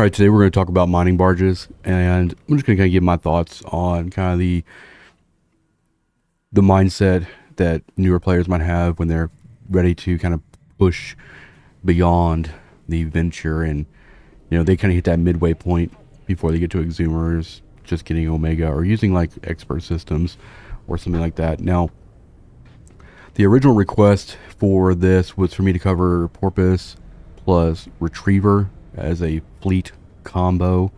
All right, today we're going to talk about mining barges, and I'm just going to kind of give my thoughts on kind of the mindset that newer players might have when they're ready to kind of push beyond the venture, and they kind of hit that midway point before they get to exhumers, just getting Omega or using like expert systems or something like that. Now, the original request for this was for me to cover Porpoise plus Retriever as a fleet combo,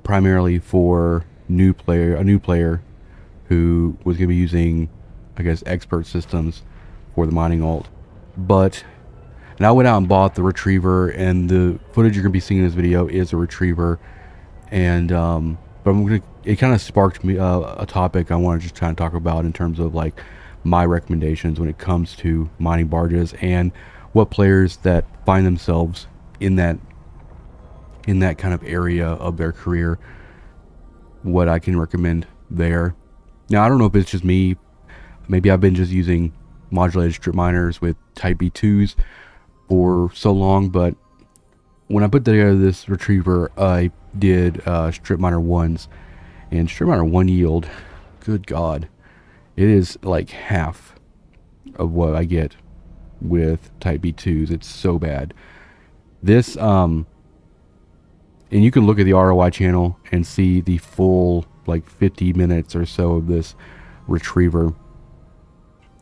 primarily for a new player who was going to be using, I guess, expert systems for the mining alt. And I went out and bought the Retriever, and the footage you're going to be seeing in this video is a Retriever. And but it kind of sparked me a topic I want to just try and talk about in terms of like my recommendations when it comes to mining barges, and what players that find themselves in that kind of area of their career, what I can recommend there. Now, I don't know if it's just me. Maybe I've been just using modulated strip miners with type B2s for so long, but when I put together this Retriever, I did strip miner 1s, and strip miner 1 yield, good God, it is like half of what I get with type B2s. It's so bad. This and you can look at the ROI channel and see the full like 50 minutes or so of this Retriever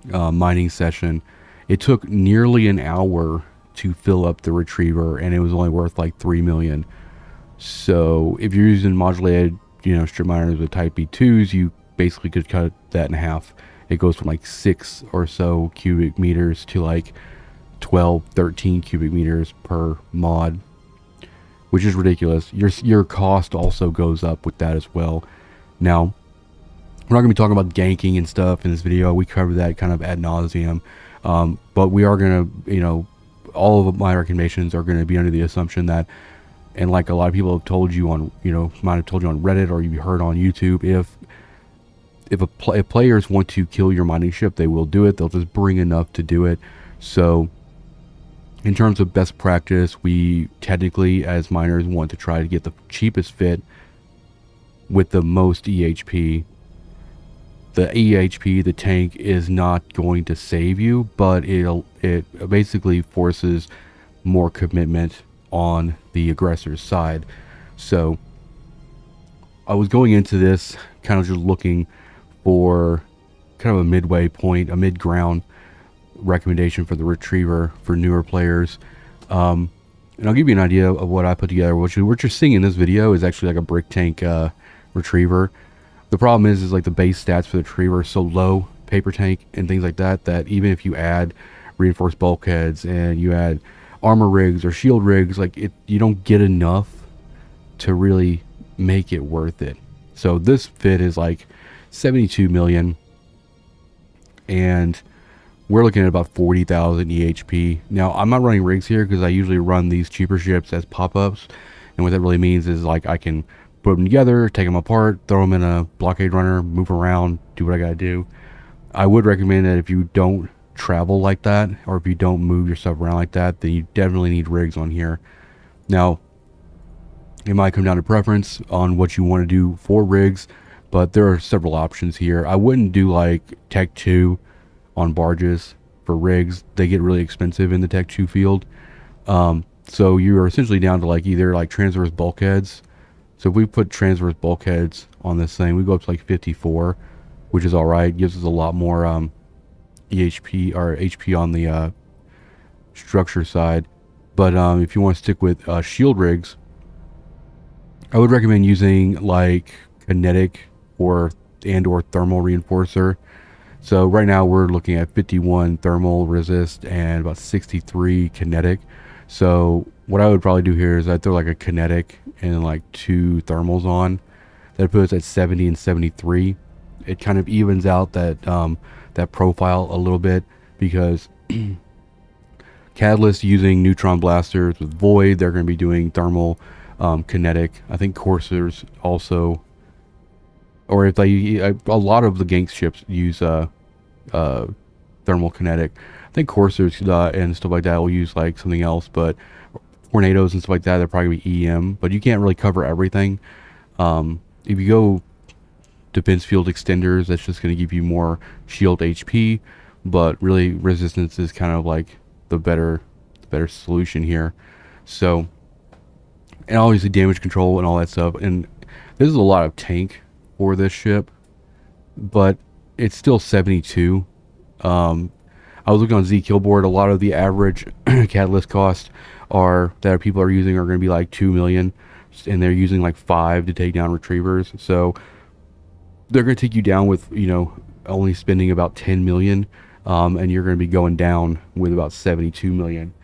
mining session. It took nearly an hour to fill up the Retriever, and it was only worth like 3 million. So if you're using modulated strip miners with type B2s, you basically could cut that in half. It goes from like 6 or so cubic meters to like 12, 13 cubic meters per mod, which is ridiculous. Your cost also goes up with that as well. Now, we're not going to be talking about ganking and stuff in this video. We covered that kind of ad nauseum. But we are going to, all of my recommendations are going to be under the assumption that, and like a lot of people have told you on, might have told you on Reddit or you heard on YouTube, if players want to kill your mining ship, they will do it. They'll just bring enough to do it. So in terms of best practice, we technically as miners want to try to get the cheapest fit with the most EHP. The EHP, the tank, is not going to save you, but it basically forces more commitment on the aggressor's side. So I was going into this kind of just looking for kind of a midway point, a mid-ground recommendation for the Retriever for newer players. And I'll give you an idea of what I put together. What you're seeing in this video is actually like a brick tank Retriever. The problem is like the base stats for the Retriever are so low, paper tank and things like that, that even if you add reinforced bulkheads and you add armor rigs or shield rigs, like you don't get enough to really make it worth it. So this fit is like 72 million, and we're looking at about 40,000 EHP. Now, I'm not running rigs here because I usually run these cheaper ships as pop-ups, and what that really means is like I can put them together, take them apart, throw them in a blockade runner, move around, do what I gotta do. I would recommend that if you don't travel like that, or if you don't move your stuff around like that, then you definitely need rigs on here. Now, it might come down to preference on what you want to do for rigs, but there are several options here. I wouldn't do like Tech 2 on barges for rigs. They get really expensive in the Tech 2 field. So you're essentially down to like either like transverse bulkheads. So if we put transverse bulkheads on this thing, we go up to like 54, which is all right. Gives us a lot more EHP or HP on the structure side. But if you want to stick with shield rigs, I would recommend using like kinetic or thermal reinforcer. So right now we're looking at 51 thermal resist and about 63 kinetic. So what I would probably do here is I'd throw like a kinetic and like 2 thermals on. That puts us at 70 and 73. It kind of evens out that that profile a little bit, because Catalyst using neutron blasters with Void, they're going to be doing thermal kinetic. I think Corsairs also, or if they, a lot of the gank ships use thermal kinetic. I think Corsairs and stuff like that will use like something else, but tornadoes and stuff like that, they're probably gonna be EM, but you can't really cover everything. If you go defense field extenders, that's just going to give you more shield HP, but really resistance is kind of like the better solution here. So, and obviously damage control and all that stuff. And this is a lot of tank for this ship, but it's still 72. I was looking on Z Killboard. A lot of the average catalyst costs that people are using are going to be like 2 million, and they're using like 5 to take down retrievers. So they're going to take you down with, only spending about 10 million, and you're going to be going down with about 72 million.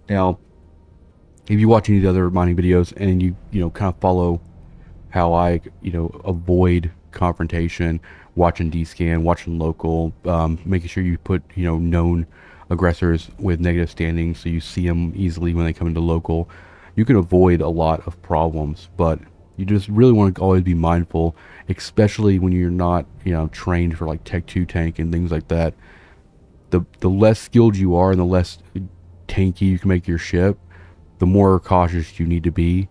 Now, if you watch any of the other mining videos and you kind of follow how I avoid confrontation, watching D-scan, watching local, making sure you put known aggressors with negative standings so you see them easily when they come into local, you can avoid a lot of problems. But you just really want to always be mindful, especially when you're not trained for like Tech 2 tank and things like that. The less skilled you are and the less tanky you can make your ship, the more cautious you need to be.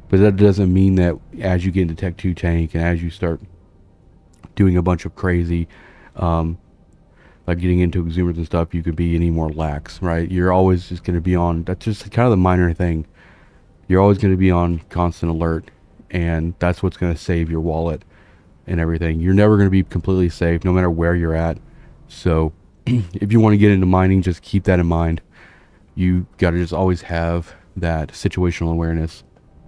But that doesn't mean that as you get into Tech 2 tank and as you start doing a bunch of crazy, like getting into exumers and stuff, you could be any more lax, right? You're always just going to be on, that's just kind of the minor thing. You're always going to be on constant alert, and that's what's going to save your wallet and everything. You're never going to be completely safe no matter where you're at. So if you want to get into mining, just keep that in mind. You got to just always have that situational awareness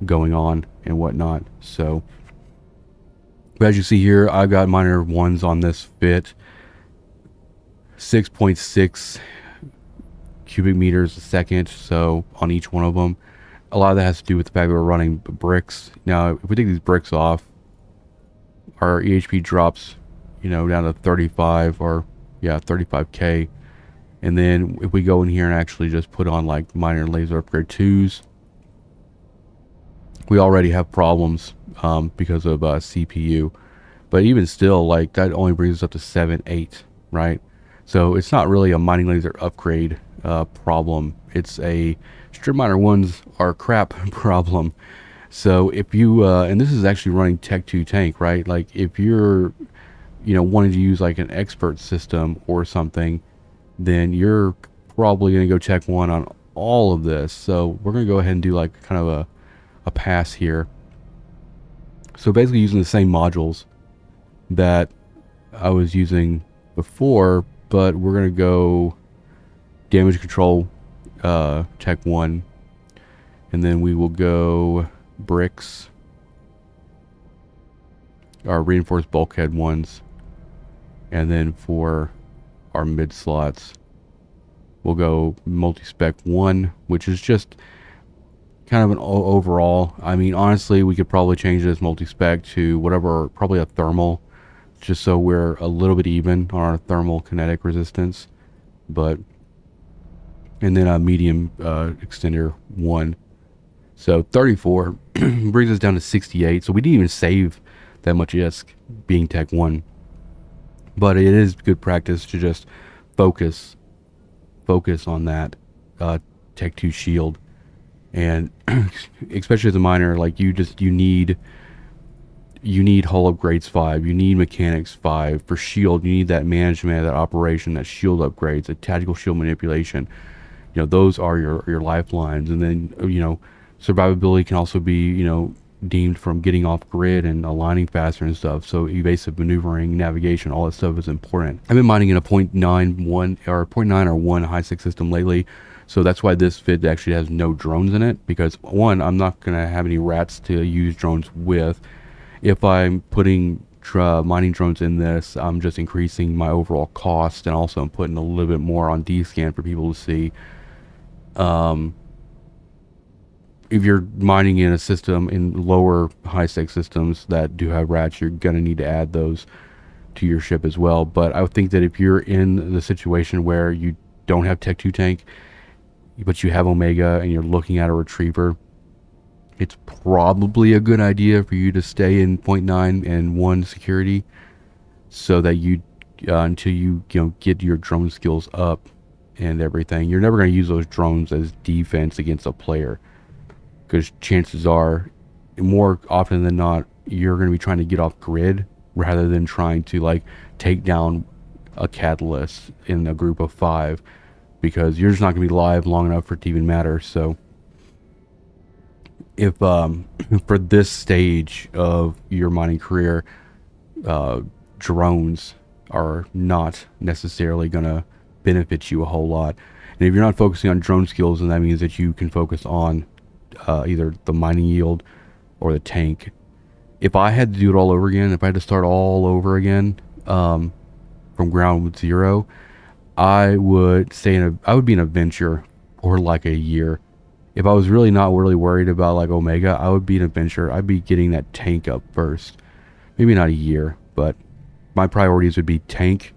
going on and whatnot. So, but as you see here, I've got miner ones on this fit, 6.6 cubic meters a second. So on each one of them, a lot of that has to do with the fact that we're running bricks. Now, if we take these bricks off, our EHP drops, down to 35 or 35k. And then if we go in here and actually just put on like miner laser upgrade 2s, we already have problems because of CPU. But even still, like that only brings us up to 7, 8, right? So it's not really a mining laser upgrade problem. It's a strip miner ones are crap problem. So if you and this is actually running Tech 2 tank, right? Like if you're wanting to use like an expert system or something, then you're probably going to go Tech 1 on all of this. So we're going to go ahead and do like kind of a pass here. So basically using the same modules that I was using before, but we're going to go damage control Tech 1, and then we will go bricks, our reinforced bulkhead ones, and then for our mid slots we'll go multi-spec 1, which is just kind of an overall. I mean, honestly, we could probably change this multi-spec to whatever, probably a thermal, just so we're a little bit even on our thermal kinetic resistance. But and then a medium extender 1. So 34 brings us down to 68. So we didn't even save that much ISK being Tech 1. But it is good practice to just focus on that Tech 2 shield. And especially as a miner, like you need hull upgrades 5, you need mechanics 5 for shield. You need that management, that operation, that shield upgrades, that tactical shield manipulation. Those are your lifelines. And then survivability can also be deemed from getting off grid and aligning faster and stuff. So evasive maneuvering, navigation, all that stuff is important. I've been mining in a 0.9 or 0.9 or 1 high 6 system lately. So that's why this vid actually has no drones in it, because one, I'm not going to have any rats to use drones with. If I'm putting mining drones in this, I'm just increasing my overall cost, and also I'm putting a little bit more on D-scan for people to see. If you're mining in a system in lower high stakes systems that do have rats, you're going to need to add those to your ship as well. But I would think that if you're in the situation where you don't have Tech 2 tank, but you have Omega and you're looking at a retriever, it's probably a good idea for you to stay in 0.9 and 1 security, so that you until you get your drone skills up and everything. You're never going to use those drones as defense against a player. because chances are, more often than not, you're going to be trying to get off grid rather than trying to like take down a catalyst in a group of 5, because you're just not going to be live long enough for it to even matter. So if for this stage of your mining career, drones are not necessarily going to benefit you a whole lot. And if you're not focusing on drone skills, then that means that you can focus on either the mining yield or the tank. If I had to do it all over again, if I had to start all over again from ground zero, I would be in a venture for like a year. If I was really not really worried about like Omega, I would be in a venture. I'd be getting that tank up first. Maybe not a year, but my priorities would be tank,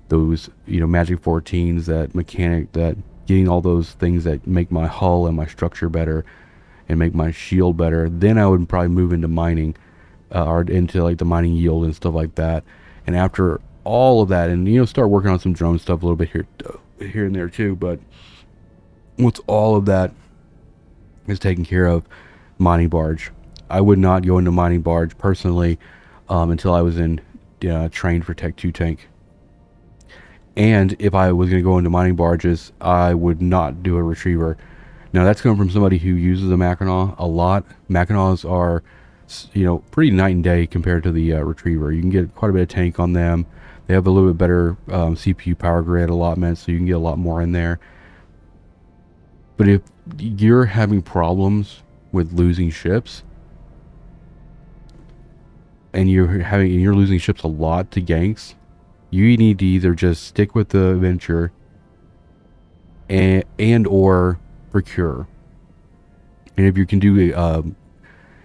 those, Magic 14s, that mechanic, that getting all those things that make my hull and my structure better and make my shield better. Then I would probably move into mining, or into like the mining yield and stuff like that. And after all of that, and start working on some drone stuff a little bit here and there too. But once all of that is taken care of, mining barge. I would not go into mining barge personally until I was in trained for Tech 2 tank. And if I was going to go into mining barges, I would not do a retriever. Now that's coming from somebody who uses a Mackinac a lot. Mackinacs are, pretty night and day compared to the retriever. You can get quite a bit of tank on them. They have a little bit better CPU power grid allotment, so you can get a lot more in there. But if you're having problems with losing ships, and you're losing ships a lot to ganks, you need to either just stick with the venture and or procure. And if you can do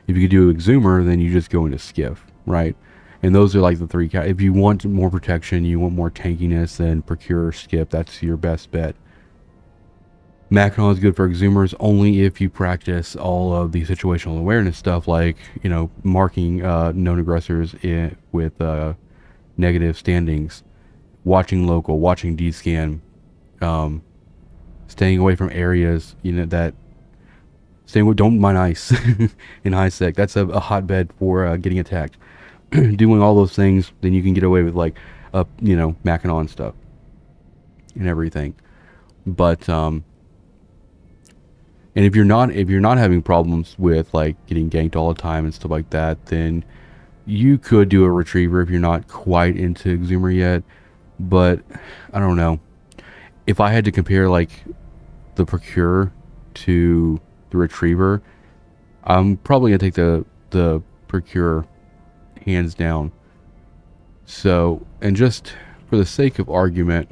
exhumer, then you just go into skiff, right? And those are like the 3. If you want more protection, you want more tankiness, then procure or skiff. That's your best bet. Mackinac is good for exhumers only if you practice all of the situational awareness stuff, like marking known aggressors with negative standings, watching local, watching D-scan, staying away from areas that don't mine ice in high sec. That's a hotbed for getting attacked. Doing all those things, then you can get away with like Mackinac and stuff and everything. But and if you're not having problems with like getting ganked all the time and stuff like that, then you could do a retriever if you're not quite into exhumer yet. But I don't know. If I had to compare like the procure to the retriever, I'm probably gonna take the procure hands down. So, and just for the sake of argument,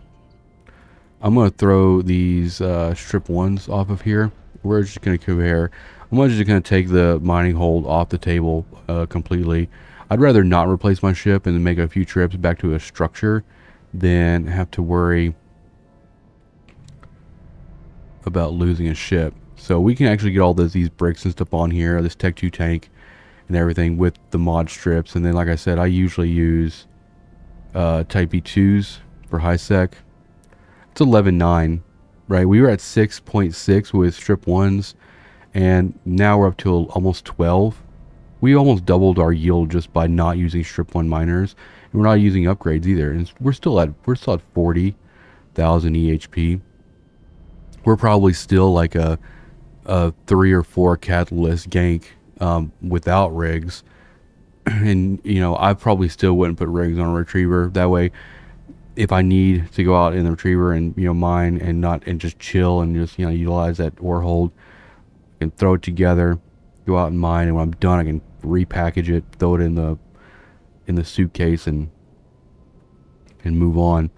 I'm gonna throw these strip 1s off of here. We're just going to compare. I'm just going to take the mining hold off the table completely. I'd rather not replace my ship and then make a few trips back to a structure than have to worry about losing a ship. So we can actually get all these bricks and stuff on here, this Tech 2 tank and everything with the mod strips. And then, like I said, I usually use Type E2s for high sec. It's 11.9. Right, we were at 6.6 with strip 1s, and now we're up to almost 12. We almost doubled our yield just by not using strip 1 miners, and we're not using upgrades either. And we're still at 40,000 EHP. We're probably still like a 3 or 4 catalyst gank without rigs, and I probably still wouldn't put rigs on a retriever. That way, if I need to go out in the retriever and mine and just chill and just utilize that ore hold, I can throw it together, go out and mine, and when I'm done I can repackage it, throw it in the suitcase and move on.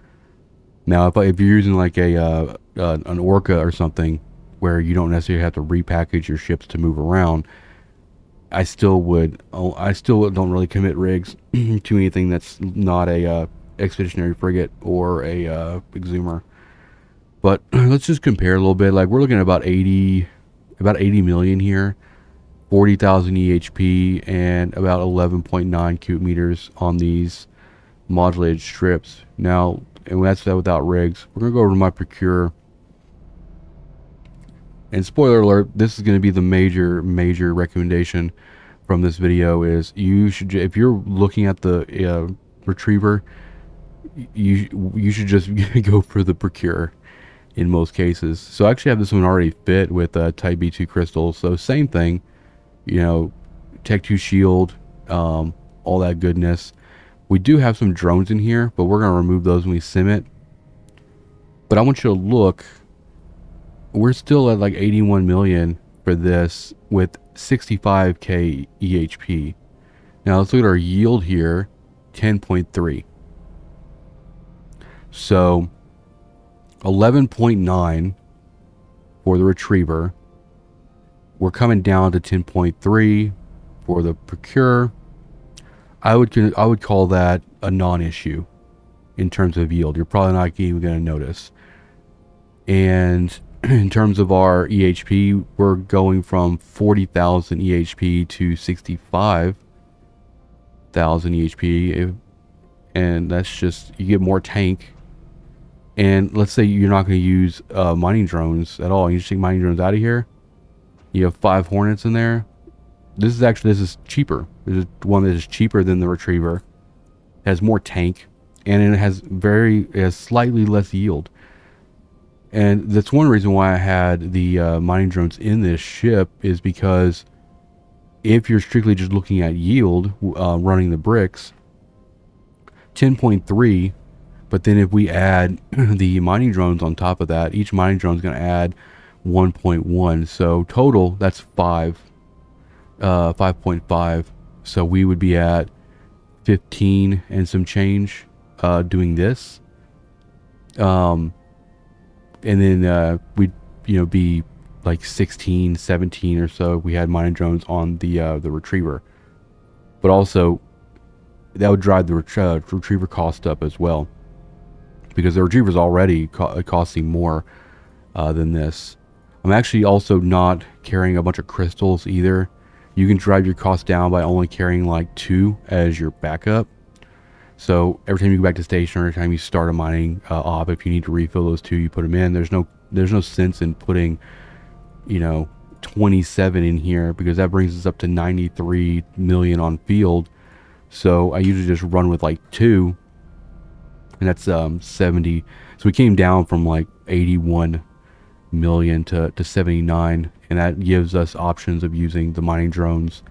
Now if you're using like an Orca or something where you don't necessarily have to repackage your ships to move around, I still don't really commit rigs to anything that's not a expeditionary frigate or a exhumer. But let's just compare a little bit. Like we're looking at about 80 million here, 40,000 EHP, and about 11.9 cubic meters on these modulated strips. Now, and that's that without rigs. We're gonna go over to my procure. And spoiler alert, this is going to be the major recommendation from this video is you should, if you're looking at the retriever, you should just go for the Procure in most cases. So I actually have this one already fit with Type B2 crystals. So same thing, you know, Tech 2 shield, all that goodness. We do have some drones in here, but we're going to remove those when we sim it. But I want you to look, we're still at like 81 million for this with 65k EHP. Now let's look at our yield here, 10.3. So 11.9 for the retriever. We're coming down to 10.3 for the Procure. I would call that a non-issue in terms of yield. You're probably not even going to notice. And in terms of our EHP, we're going from 40,000 EHP to 65,000 EHP, and that's just, you get more tank. And let's say you're not going to use mining drones at all. You just take mining drones out of here. You have 5 Hornets in there. This is cheaper. This is one that is cheaper than the retriever. It has more tank, and it has slightly less yield. And that's one reason why I had the mining drones in this ship, is because if you're strictly just looking at yield, running the bricks, 10.3, but then if we add the mining drones on top of that, each mining drone is going to add 1.1. So total, that's 5.5. So we would be at 15 and some change doing this. And then we'd be like 16, 17 or so if we had mining drones on the retriever. But also that would drive the retriever cost up as well, because the retriever is already costing more than this. I'm actually also not carrying a bunch of crystals either. You can drive your cost down by only carrying like 2 as your backup. So every time you go back to station, or every time you start a mining op, if you need to refill those 2, you put them in. There's no sense in putting 27 in here, because that brings us up to 93 million on field. So I usually just run with like 2, and that's 70. So we came down from like 81 million to 79, and that gives us options of using the mining drones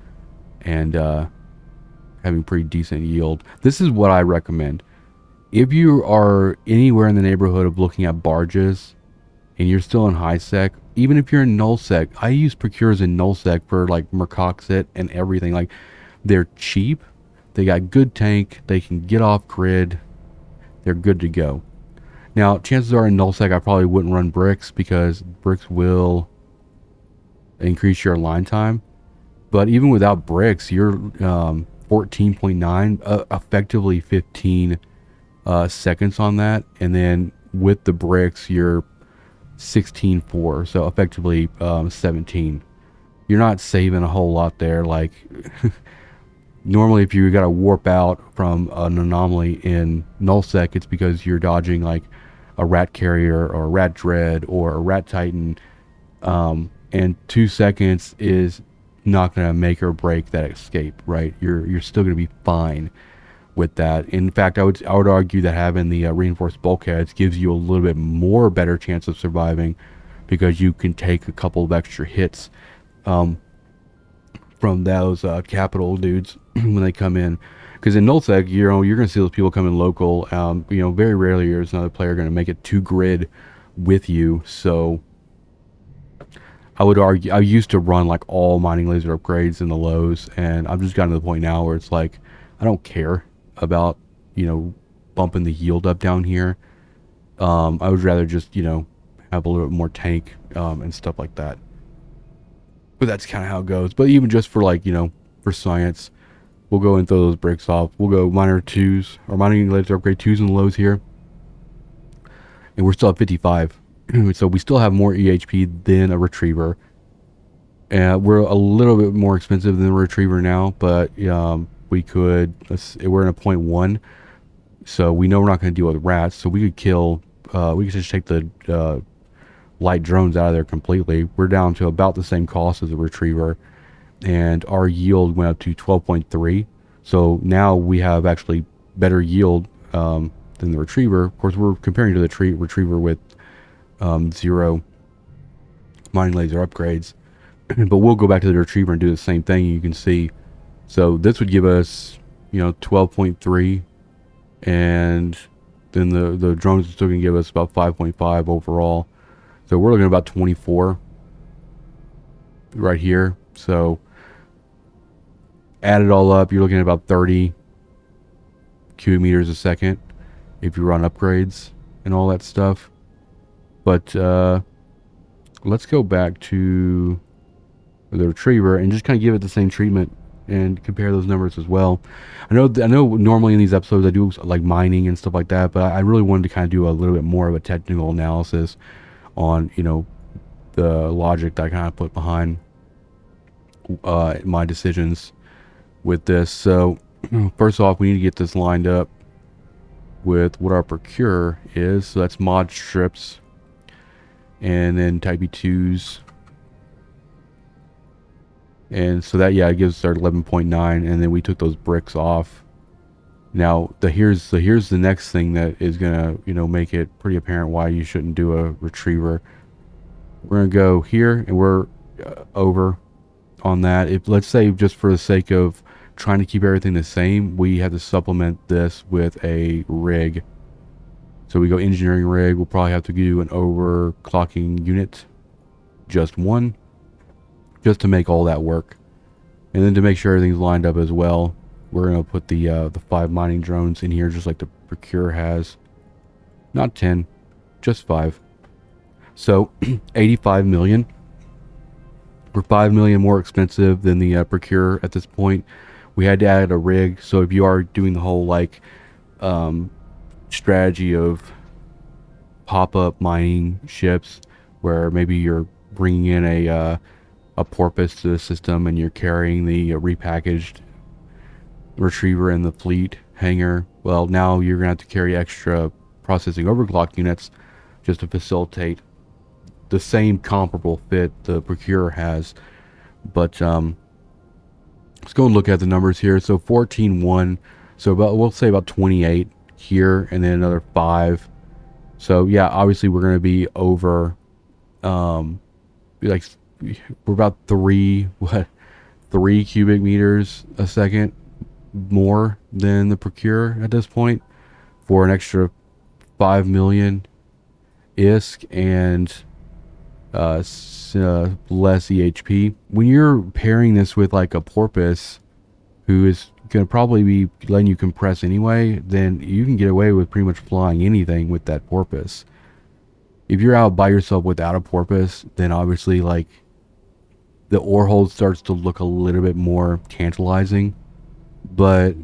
and having pretty decent yield. This is what I recommend. If you are anywhere in the neighborhood of looking at barges and you're still in high sec, even if you're in null sec, I use Procures in null sec for like Mercoxit and everything. Like, they're cheap, they got good tank, they can get off grid, they're good to go. Now, chances are in nullsec I probably wouldn't run bricks, because bricks will increase your line time. But even without bricks, you're 14.9, effectively 15 seconds on that. And then with the bricks, you're 16.4, so effectively 17. You're not saving a whole lot there. Like, normally if you got to warp out from an anomaly in nullsec, it's because you're dodging like a rat carrier or a rat dread or a rat titan, and 2 seconds is not going to make or break that escape, right? You're still going to be fine with that. In fact, I would argue that having the reinforced bulkheads gives you a little bit more better chance of surviving, because you can take a couple of extra hits from those capital dudes when they come in. Because in nullsec, you're going to see those people come in local. Very rarely is another player going to make it to grid with you. So I would argue, I used to run like all mining laser upgrades in the lows, and I've just gotten to the point now where it's like, I don't care about bumping the yield up down here. I would rather just have a little bit more tank and stuff like that. But that's kind of how it goes. But even just for like for science, we'll go and throw those bricks off. We'll go miner 2s, or mining laser upgrade 2s in the lows here, and we're still at 55. So we still have more EHP than a retriever. We're a little bit more expensive than a retriever now, but we're in a 0.1, so we know we're not going to deal with rats. So we could kill. We could just take the light drones out of there completely. We're down to about the same cost as a retriever, and our yield went up to 12.3. So now we have actually better yield than the retriever. Of course, we're comparing to the retriever with 0 mining laser upgrades, but we'll go back to the retriever and do the same thing. You can see, so this would give us, 12.3, and then the drones are still gonna give us about 5.5 overall. So we're looking at about 24 right here. So add it all up, you're looking at about 30 cubic meters a second if you run upgrades and all that stuff. But let's go back to the retriever and just kind of give it the same treatment and compare those numbers as well. I know normally in these episodes I do like mining and stuff like that, but I really wanted to kind of do a little bit more of a technical analysis on the logic that I kind of put behind my decisions with this. So first off, we need to get this lined up with what our Procure is. So that's mod strips, and then type E2s, and so that, yeah, it gives us our 11.9, and then we took those bricks off. Now here's the next thing that is gonna make it pretty apparent why you shouldn't do a retriever. We're gonna go here, and we're over on that. If, let's say, just for the sake of trying to keep everything the same, we have to supplement this with a rig. So we go engineering rig. We'll probably have to do an overclocking unit, just one, just to make all that work. And then to make sure everything's lined up as well, we're gonna put the 5 mining drones in here, just like the Procure has. Not 10, just 5. So 85 million. We're 5 million more expensive than the Procure at this point. We had to add a rig. So if you are doing the whole like strategy of pop-up mining ships, where maybe you're bringing in a porpoise to the system and you're carrying the repackaged retriever in the fleet hangar, well, now you're gonna have to carry extra processing overclock units just to facilitate the same comparable fit the Procure has. But let's go and look at the numbers here. So 14.1, so we'll say about 28 here, and then another 5. So yeah, obviously we're going to be over like we're about 3 cubic meters a second more than the Procure at this point, for an extra 5 million ISK and less EHP. When you're pairing this with like a porpoise who is going to probably be letting you compress anyway, then you can get away with pretty much flying anything with that porpoise. If you're out by yourself without a porpoise, then obviously like the ore hold starts to look a little bit more tantalizing, but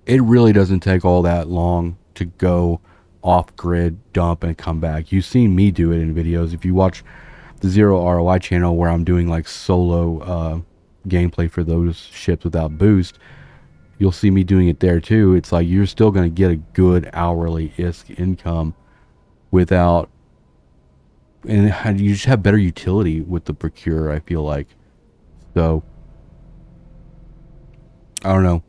it really doesn't take all that long to go off grid, dump, and come back. You've seen me do it in videos. If you watch the Zero ROI channel, where I'm doing like solo gameplay for those ships without boost, you'll see me doing it there too. It's like you're still going to get a good hourly ISK income without, and you just have better utility with the Procure, I feel like. So I don't know.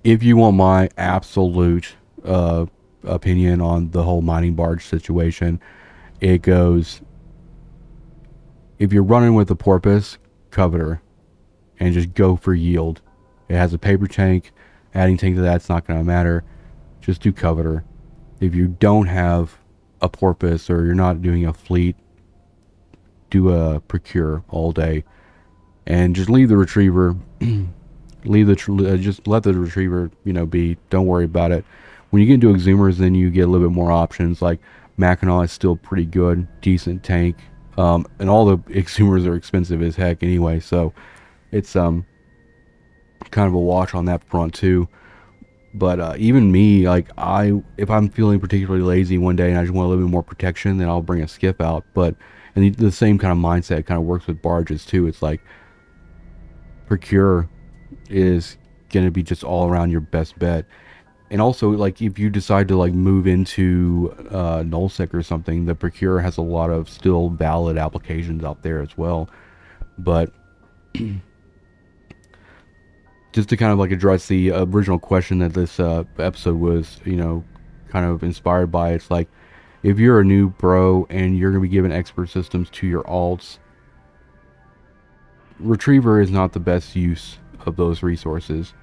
If you want my absolute opinion on the whole mining barge situation, it goes, if you're running with a porpoise, coveter, and just go for yield. It has a paper tank. Adding tank to that's not going to matter. Just do coveter. If you don't have a porpoise or you're not doing a fleet, do a Procure all day, and just leave the retriever. Just let the retriever be. Don't worry about it. When you get into exhumers, then you get a little bit more options. Like Mackinac is still pretty good, decent tank, and all the exhumers are expensive as heck anyway, so it's kind of a watch on that front too. But even me, like if I'm feeling particularly lazy one day and I just want a little bit more protection, then I'll bring a skiff out. But and the same kind of mindset kind of works with barges too. It's like Procure is going to be just all around your best bet. And also, like, if you decide to like move into nullsec or something, the Procure has a lot of still valid applications out there as well. But just to kind of like address the original question that this episode was, kind of inspired by, it's like, if you're a new bro and you're going to be given expert systems to your alts, Retriever is not the best use of those resources.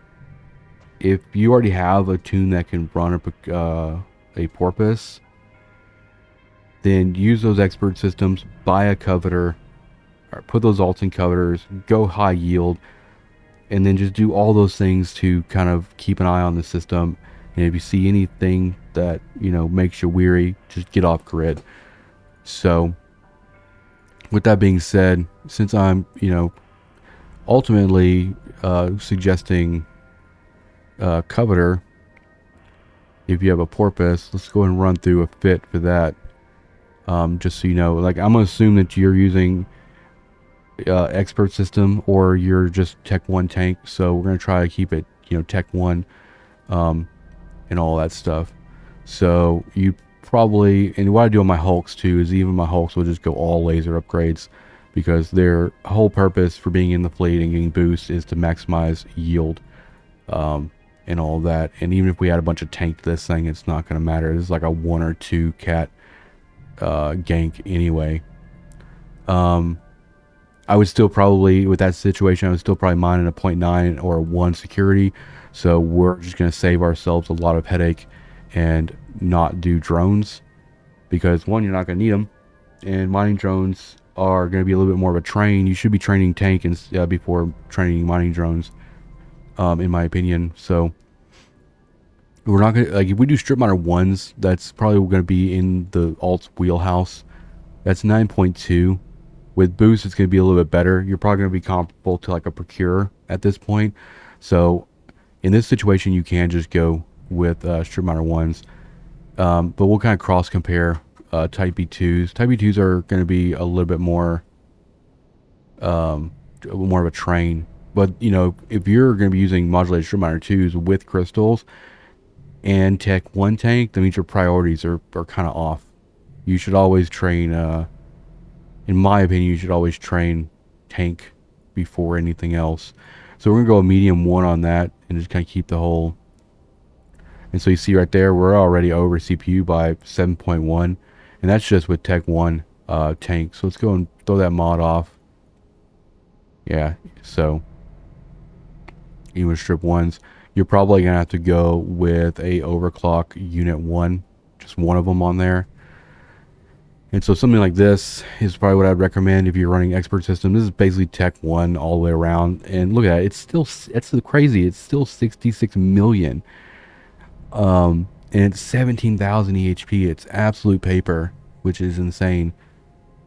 If you already have a tune that can run a porpoise, then use those expert systems, buy a coveter, or put those alts in coveters, go high yield, and then just do all those things to kind of keep an eye on the system. And if you see anything that, makes you weary, just get off grid. So with that being said, since I'm, ultimately suggesting coveter, if you have a porpoise, let's go ahead and run through a fit for that. Just so you know, like, I'm gonna assume that you're using expert system or you're just tech 1 tank, so we're gonna try to keep it, tech 1 and all that stuff. So you probably, and what I do on my hulks too is even my hulks will just go all laser upgrades, because their whole purpose for being in the fleet and getting boost is to maximize yield and all that. And even if we add a bunch of tank to this thing, it's not going to matter. This is like a 1 or 2 cat gank anyway. I would still probably, with that situation, I would still probably mine in a 0.9 or a 1 security. So we're just going to save ourselves a lot of headache and not do drones, because one, you're not going to need them, and mining drones are going to be a little bit more of a train. You should be training tank and before training mining drones, in my opinion. So we're not going to, like, if we do strip miner 1s, that's probably going to be in the alt's wheelhouse. That's 9.2. With boost, it's going to be a little bit better. You're probably going to be comparable to like a Procure at this point. So in this situation, you can just go with strip miner 1s. But we'll kind of cross compare type B2s. Type B2s are going to be a little bit more of a train. But, if you're going to be using modulated strip miner 2s with crystals and tech 1 tank, that means your priorities are kind of off. You should always train, in my opinion, you should always train tank before anything else. So we're going to go a medium 1 on that and just kind of keep the whole. And so you see right there, we're already over CPU by 7.1. And that's just with tech 1 tank. So let's go and throw that mod off. Yeah, so even with strip 1s, you're probably going to have to go with a overclock unit 1. Just one of them on there. And so something like this is probably what I'd recommend if you're running expert system. This is basically tech 1 all the way around. And look at it. It's still, it's crazy. It's still 66 million. And it's 17,000 EHP. It's absolute paper, which is insane.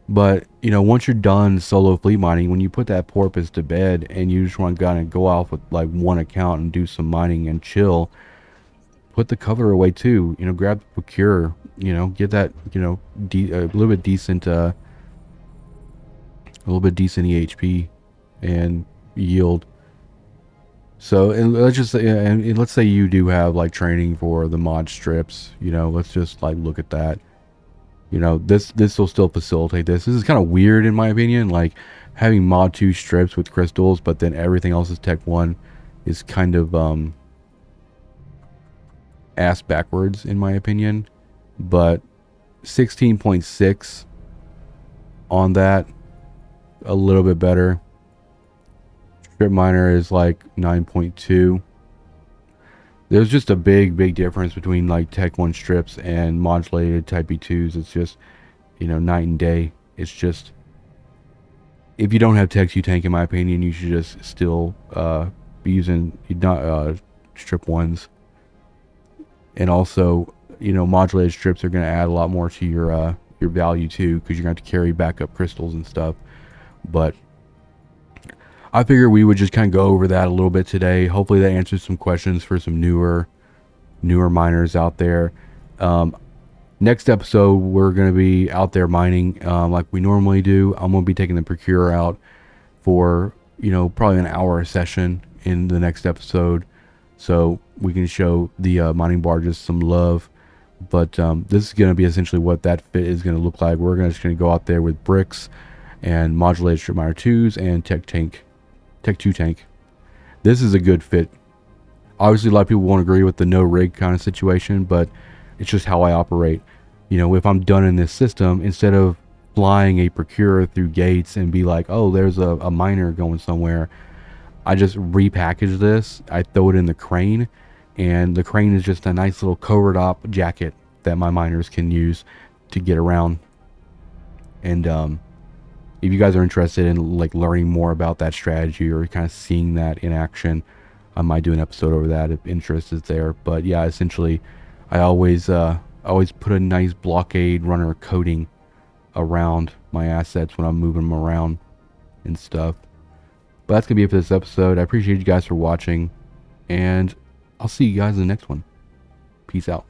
But, once you're done solo fleet mining, when you put that porpoise to bed and you just want to go off with like 1 account and do some mining and chill, put the cover away too. Grab the Procure, get that, a little bit decent EHP and yield. So, and let's just say, and let's say you do have like training for the mod strips, let's just like look at that. This will still facilitate this. This is kind of weird in my opinion, like having mod 2 strips with crystals, but then everything else is tech 1 is kind of ass backwards in my opinion. But 16.6 on that, a little bit better. Strip miner is like 9.2. There's just a big difference between like tech 1 strips and modulated type B2s. It's just, night and day. It's just, if you don't have tech 2 tank, in my opinion, you should just still be using strip 1s. And also, modulated strips are going to add a lot more to your value too, because you're going to have to carry backup crystals and stuff. But I figure we would just kind of go over that a little bit today. Hopefully that answers some questions for some newer miners out there. Next episode, we're going to be out there mining like we normally do. I'm going to be taking the Procure out for, probably an hour session in the next episode. so we can show the mining barges some love. But this is going to be essentially what that fit is going to look like. We're just going to go out there with bricks and modulated strip miner 2s and Tech 2 tank. This is a good fit. Obviously, a lot of people won't agree with the no rig kind of situation, but it's just how I operate. You know, if I'm done in this system, instead of flying a Procure through gates and be like, oh, there's a miner going somewhere, I just repackage this. I throw it in the crane, and the crane is just a nice little covered up jacket that my miners can use to get around. And if you guys are interested in like learning more about that strategy or kind of seeing that in action, I might do an episode over that if interest is there. But yeah, essentially, I always put a nice blockade runner coating around my assets when I'm moving them around and stuff. But that's gonna be it for this episode. I appreciate you guys for watching, and I'll see you guys in the next one. Peace out.